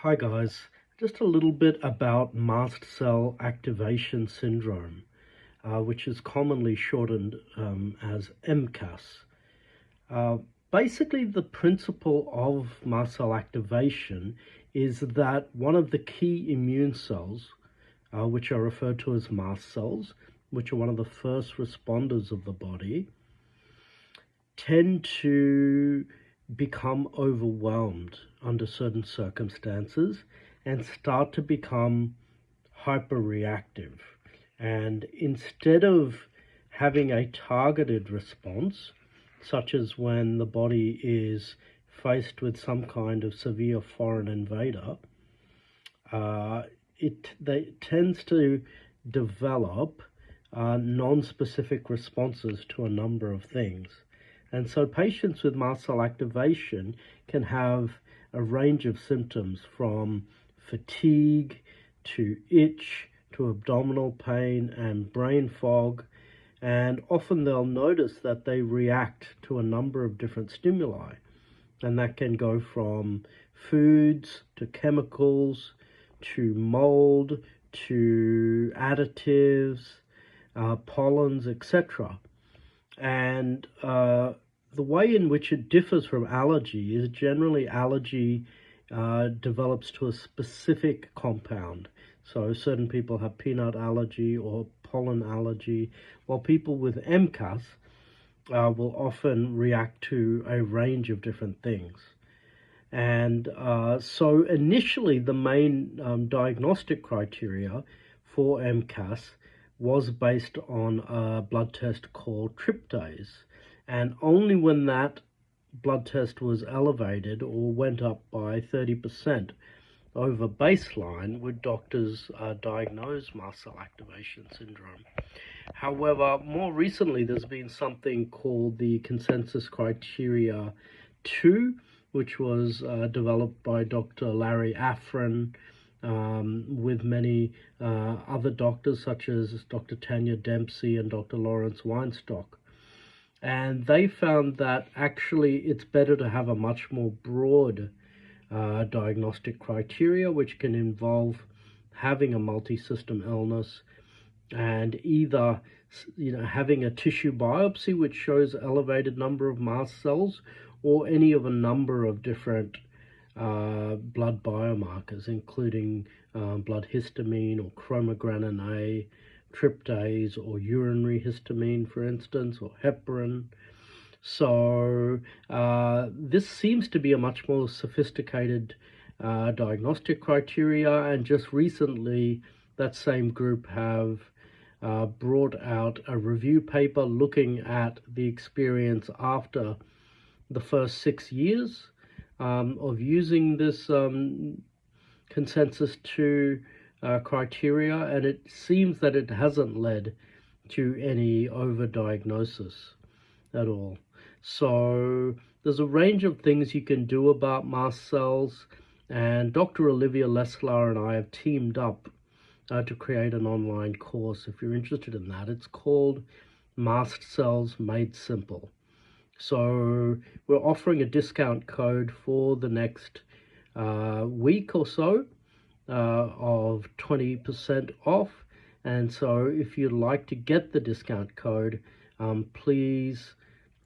Hi guys, just a little bit about mast cell activation syndrome, which is commonly shortened as MCAS. Uh, Basically, the principle of mast cell activation is that one of the key immune cells, which are referred to as mast cells, which are one of the first responders of the body, tend to become overwhelmed under certain circumstances and start to become hyperreactive. And instead of having a targeted response, such as when the body is faced with some kind of severe foreign invader, it tends to develop non-specific responses to a number of things. And so patients with mast cell activation can have a range of symptoms from fatigue to itch to abdominal pain and brain fog. And often they'll notice that they react to a number of different stimuli. And that can go from foods to chemicals to mold to additives, pollens, etc. And the way in which it differs from allergy is generally allergy develops to a specific compound. So certain people have peanut allergy or pollen allergy, while people with MCAS will often react to a range of different things. And so initially the main diagnostic criteria for MCAS was based on a blood test called tryptase. And only when that blood test was elevated or went up by 30% over baseline would doctors diagnose mast cell activation syndrome. However, more recently there's been something called the consensus criteria 2, which was developed by Dr. Larry Afrin with many other doctors such as Dr. Tanya Dempsey and Dr. Lawrence Weinstock. And they found that actually it's better to have a much more broad diagnostic criteria, which can involve having a multi-system illness and either having a tissue biopsy which shows elevated number of mast cells, or any of a number of different blood biomarkers, including blood histamine or chromogranin A, tryptase, or urinary histamine, for instance, or heparin. So this seems to be a much more sophisticated diagnostic criteria, and just recently that same group have brought out a review paper looking at the experience after the first 6 years of using this consensus 2 criteria, and it seems that it hasn't led to any overdiagnosis at all. So there's a range of things you can do about mast cells, and Dr. Olivia Leslar and I have teamed up to create an online course. If you're interested in that, it's called Mast Cells Made Simple. So we're offering a discount code for the next week or so of 20% off. And so if you'd like to get the discount code, please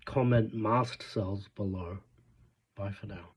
comment mast cells below. Bye for now.